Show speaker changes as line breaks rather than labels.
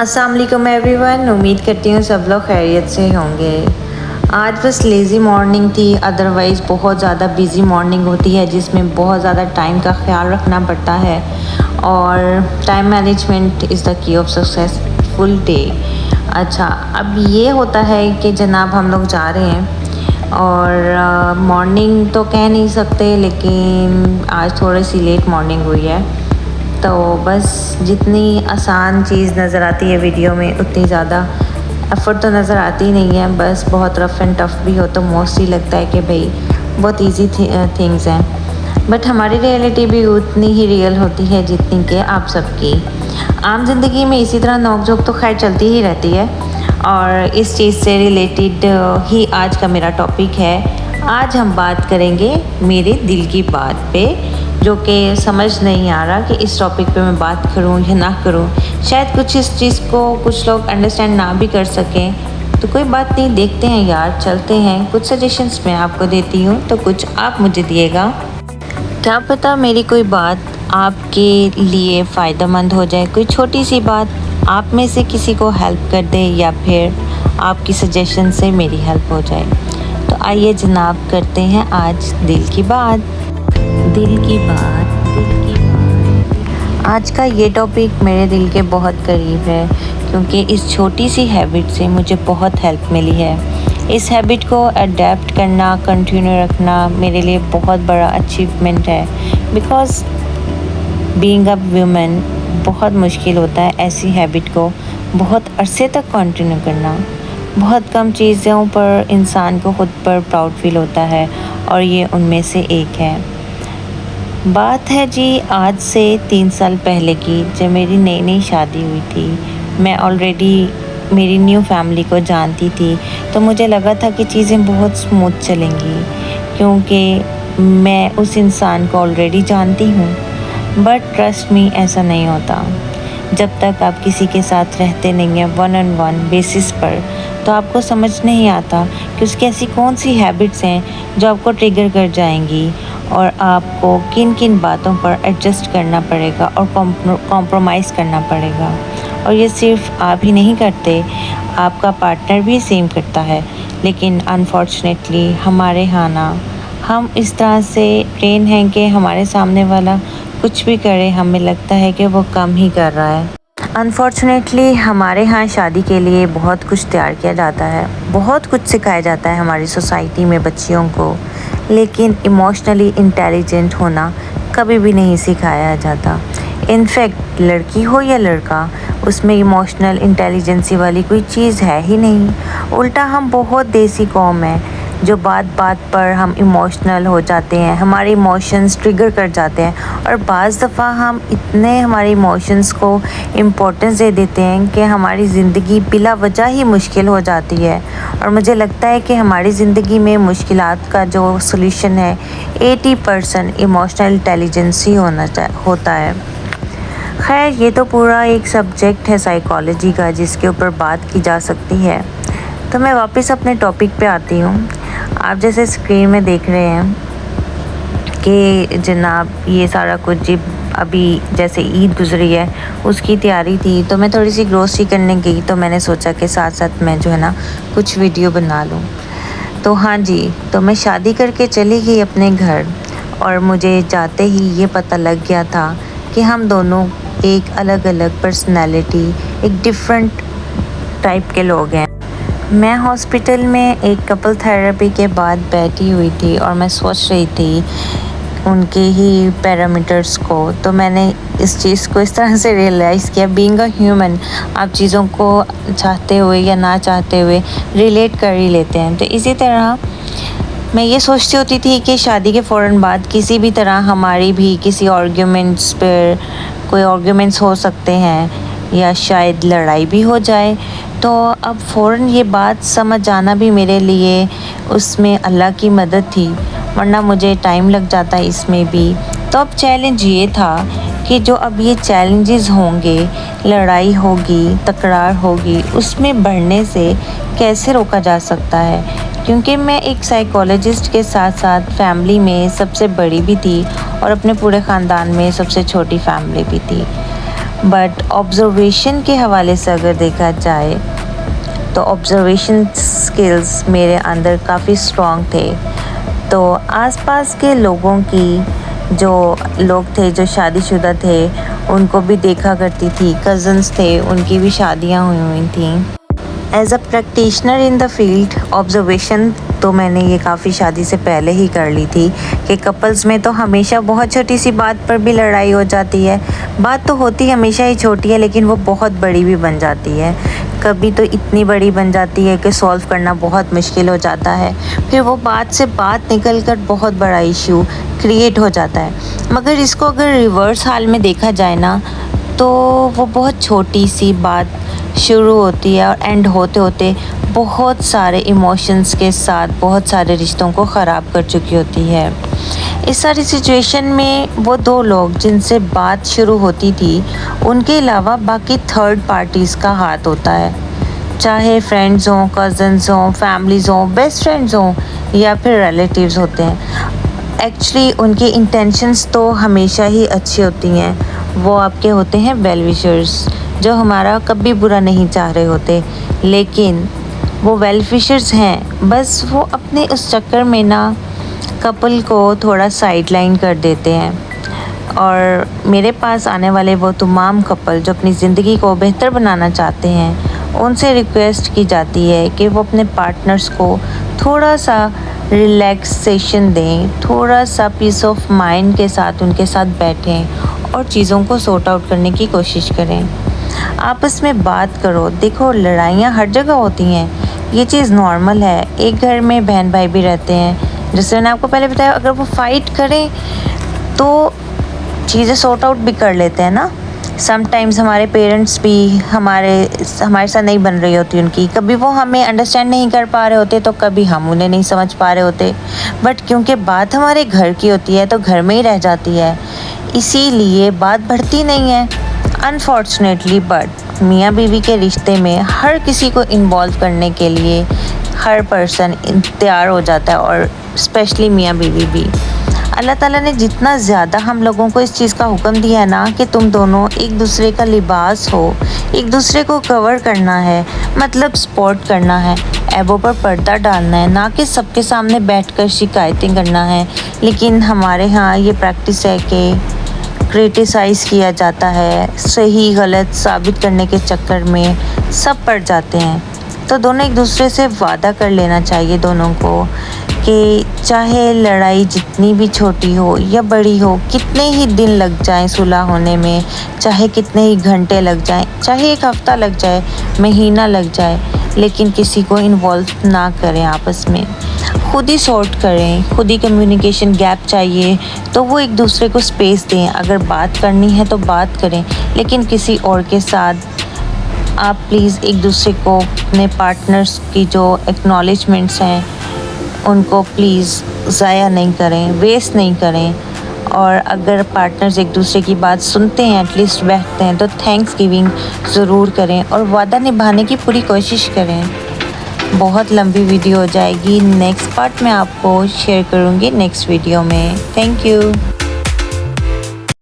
अस्सलाम वालेकुम एवरीवन। उम्मीद करती हूँ सब लोग खैरियत से होंगे। आज बस लेज़ी मॉर्निंग थी, अदरवाइज़ बहुत ज़्यादा बिज़ी मॉर्निंग होती है जिसमें बहुत ज़्यादा टाइम का ख्याल रखना पड़ता है और time management is the key of successful day. अच्छा, अब ये होता है कि जनाब हम लोग जा रहे हैं और मॉर्निंग तो कह नहीं सकते, लेकिन आज थोड़ी सी लेट मॉर्निंग हुई है। तो बस जितनी आसान चीज़ नज़र आती है वीडियो में उतनी ज़्यादा एफ़र्ट तो नज़र आती नहीं है। बस बहुत रफ़ एंड टफ़ भी हो तो मोस्टली लगता है कि भाई बहुत इजी थिंग्स हैं, बट हमारी रियलिटी भी उतनी ही रियल होती है जितनी कि आप सबकी। आम जिंदगी में इसी तरह नोक-झोंक तो खैर चलती ही रहती है और इस चीज़ से रिलेटेड ही आज का मेरा टॉपिक है। आज हम बात करेंगे मेरे दिल की बात पे, जो कि समझ नहीं आ रहा कि इस टॉपिक पे मैं बात करूं या ना करूं। शायद कुछ इस चीज़ को कुछ लोग अंडरस्टैंड ना भी कर सकें, तो कोई बात नहीं, देखते हैं यार, चलते हैं। कुछ सजेशंस मैं आपको देती हूं तो कुछ आप मुझे दिएगा। क्या पता मेरी कोई बात आपके लिए फ़ायदेमंद हो जाए, कोई छोटी सी बात आप में से किसी को हेल्प कर दे या फिर आपकी सजेशन से मेरी हेल्प हो जाए। तो आइए जनाब, करते हैं आज दिल की बात। दिल की बात, दिल की बात। आज का ये टॉपिक मेरे दिल के बहुत करीब है क्योंकि इस छोटी सी हैबिट से मुझे बहुत हेल्प मिली है। इस हैबिट को अडेप्ट करना, कंटिन्यू रखना मेरे लिए बहुत बड़ा अचीवमेंट है, बिकॉज़ बीइंग अ वुमन बहुत मुश्किल होता है ऐसी हैबिट को बहुत अरसे तक कंटिन्यू करना। बहुत कम चीज़ों पर इंसान को खुद पर प्राउड फील होता है और ये उनमें से एक है। बात है जी आज से 3 साल पहले की, जब मेरी नई नई शादी हुई थी। मैं ऑलरेडी मेरी न्यू फैमिली को जानती थी, तो मुझे लगा था कि चीज़ें बहुत स्मूथ चलेंगी क्योंकि मैं उस इंसान को ऑलरेडी जानती हूँ। बट ट्रस्ट मी, ऐसा नहीं होता। जब तक आप किसी के साथ रहते नहीं हैं वन ऑन वन बेसिस पर, तो आपको समझ नहीं आता कि उसकी ऐसी कौन सी हैबिट्स हैं जो आपको ट्रिगर कर जाएंगी और आपको किन किन बातों पर एडजस्ट करना पड़ेगा और कॉम्प्रोमाइज़ करना पड़ेगा। और ये सिर्फ आप ही नहीं करते, आपका पार्टनर भी सेम करता है। लेकिन अनफॉर्चुनेटली हमारे यहाँ ना, हम इस तरह से ट्रेन हैं कि हमारे सामने वाला कुछ भी करे हमें लगता है कि वो कम ही कर रहा है। अनफॉर्चुनेटली हमारे यहाँ शादी के लिए बहुत कुछ तैयार किया जाता है, बहुत कुछ सिखाया जाता है हमारी सोसाइटी में बच्चियों को, लेकिन इमोशनली इंटेलिजेंट होना कभी भी नहीं सिखाया जाता। इनफैक्ट लड़की हो या लड़का, उसमें इमोशनल इंटेलिजेंसी वाली कोई चीज़ है ही नहीं। उल्टा हम बहुत देसी कौम है जो बात बात पर हम इमोशनल हो जाते हैं, हमारे इमोशंस ट्रिगर कर जाते हैं और बाज़ दफ़ा हम इतने हमारे इमोशंस को इम्पोर्टेंस दे देते हैं कि हमारी ज़िंदगी बिला वजह ही मुश्किल हो जाती है। और मुझे लगता है कि हमारी ज़िंदगी में मुश्किलात का जो सॉल्यूशन है 80% इमोशनल इंटेलिजेंस ही होता है। खैर, ये तो पूरा एक सब्जेक्ट है साइकोलॉजी का जिसके ऊपर बात की जा सकती है। तो मैं वापस अपने टॉपिक पे आती हूँ। आप जैसे स्क्रीन में देख रहे हैं कि जनाब ये सारा कुछ अभी जैसे ईद गुजरी है उसकी तैयारी थी, तो मैं थोड़ी सी ग्रोसरी करने गई, तो मैंने सोचा कि साथ साथ मैं जो है ना कुछ वीडियो बना लूँ। तो हाँ जी, तो मैं शादी करके चली गई अपने घर और मुझे जाते ही ये पता लग गया था कि हम दोनों एक अलग अलग पर्सनैलिटी, एक डिफरेंट टाइप के लोग हैं। मैं हॉस्पिटल में एक कपल थेरेपी के बाद बैठी हुई थी और मैं सोच रही थी उनके ही पैरामीटर्स को। तो मैंने इस चीज़ को इस तरह से रियलाइज़ किया, बीइंग अ ह्यूमन आप चीज़ों को चाहते हुए या ना चाहते हुए रिलेट कर ही लेते हैं। तो इसी तरह मैं ये सोचती होती थी कि शादी के फ़ौरन बाद किसी भी तरह हमारी भी किसी आर्ग्यूमेंट्स पर कोई आर्ग्यूमेंट्स हो सकते हैं या शायद लड़ाई भी हो जाए। तो अब फ़ौरन ये बात समझ आना भी मेरे लिए उसमें अल्लाह की मदद थी, वरना मुझे टाइम लग जाता इसमें भी। तो अब चैलेंज ये था कि जो अब ये चैलेंजेस होंगे, लड़ाई होगी, तकरार होगी, उसमें बढ़ने से कैसे रोका जा सकता है। क्योंकि मैं एक साइकोलॉजिस्ट के साथ साथ फैमिली में सबसे बड़ी भी थी और अपने पूरे ख़ानदान में सबसे छोटी फैमिली भी थी। बट ऑब्जर्वेशन के हवाले से अगर देखा जाए तो ऑब्जर्वेशन स्किल्स मेरे अंदर काफ़ी स्ट्रॉन्ग थे। तो आसपास के लोगों की जो लोग थे जो शादीशुदा थे उनको भी देखा करती थी, कज़न्स थे उनकी भी शादियां हुई थी। As a practitioner in the field observation तो मैंने ये काफ़ी शादी से पहले ही कर ली थी कि कपल्स में तो हमेशा बहुत छोटी सी बात पर भी लड़ाई हो जाती है। बात तो होती हमेशा ही छोटी है लेकिन वो बहुत बड़ी भी बन जाती है। कभी तो इतनी बड़ी बन जाती है कि सॉल्व करना बहुत मुश्किल हो जाता है, फिर वो बात से बात निकल कर बहुत बड़ा इशू क्रिएट हो जाता है। मगर इसको अगर रिवर्स हाल में देखा जाए ना तो वो बहुत छोटी सी बात शुरू होती है और एंड होते होते बहुत सारे इमोशंस के साथ बहुत सारे रिश्तों को ख़राब कर चुकी होती है। इस सारी सिचुएशन में वो दो लोग जिनसे बात शुरू होती थी उनके अलावा बाकी थर्ड पार्टीज़ का हाथ होता है, चाहे फ्रेंड्स हों, कज़न्स हों, फैमिलीज़ हों, बेस्ट फ्रेंड्स हों या फिर रिलेटिव्स होते हैं। एक्चुअली उनके इंटेंशंस तो हमेशा ही अच्छी होती हैं। वो आपके होते हैं वेल विशर्स जो हमारा कभी बुरा नहीं चाह रहे होते, लेकिन वो वेल विशर्स हैं, बस वो अपने उस चक्कर में ना कपल को थोड़ा साइडलाइन कर देते हैं। और मेरे पास आने वाले वो तमाम कपल जो अपनी ज़िंदगी को बेहतर बनाना चाहते हैं उनसे रिक्वेस्ट की जाती है कि वो अपने पार्टनर्स को थोड़ा सा रिलैक्सेशन दें, थोड़ा सा पीस ऑफ माइंड के साथ उनके साथ बैठें और चीज़ों को सॉर्ट आउट करने की कोशिश करें। आपस में बात करो। देखो लड़ाइयाँ हर जगह होती हैं, ये चीज़ नॉर्मल है। एक घर में बहन भाई भी रहते हैं, जैसे मैंने आपको पहले बताया, अगर वो फाइट करें तो चीज़ें सॉर्ट आउट भी कर लेते हैं ना। समटाइम्स हमारे पेरेंट्स भी हमारे साथ नहीं बन रही होती उनकी, कभी वो हमें अंडरस्टैंड नहीं कर पा रहे होते तो कभी हम उन्हें नहीं समझ पा रहे होते, बट क्योंकि बात हमारे घर की होती है तो घर में ही रह जाती है, इसीलिए बात बढ़ती नहीं है अनफॉर्चुनेटली। बट मियाँ बीवी के रिश्ते में हर किसी को इन्वॉल्व करने के लिए हर पर्सन तैयार हो जाता है, और स्पेशली मियाँ बीवी भी। अल्लाह ताला ने जितना ज़्यादा हम लोगों को इस चीज़ का हुक्म दिया है ना कि तुम दोनों एक दूसरे का लिबास हो, एक दूसरे को कवर करना है, मतलब सपोर्ट करना है, ऐबों पर पर्दा डालना है, ना कि सबके सामने बैठकर शिकायतें करना है। लेकिन हमारे यहाँ ये प्रैक्टिस है कि क्रिटिसाइज़ किया जाता है, सही गलत साबित करने के चक्कर में सब पड़ जाते हैं। तो दोनों एक दूसरे से वादा कर लेना चाहिए दोनों को कि चाहे लड़ाई जितनी भी छोटी हो या बड़ी हो, कितने ही दिन लग जाएं सुलह होने में, चाहे कितने ही घंटे लग जाएं, चाहे एक हफ़्ता लग जाए, महीना लग जाए, लेकिन किसी को इन्वॉल्व ना करें आपस में। खुद ही सॉर्ट करें, खुद ही कम्युनिकेशन गैप चाहिए तो वो एक दूसरे को स्पेस दें। अगर बात करनी है तो बात करें, लेकिन किसी और के साथ आप प्लीज़ एक दूसरे को, अपने पार्टनर्स की जो एक्नॉलेजमेंट्स हैं उनको प्लीज़ ज़ाया नहीं करें, वेस्ट नहीं करें। और अगर पार्टनर्स एक दूसरे की बात सुनते हैं, एटलीस्ट बैठते हैं, तो थैंक्स गिविंग ज़रूर करें और वादा निभाने की पूरी कोशिश करें। बहुत लंबी वीडियो हो जाएगी, नेक्स्ट पार्ट में आपको शेयर करूँगी नेक्स्ट वीडियो में। Thank you.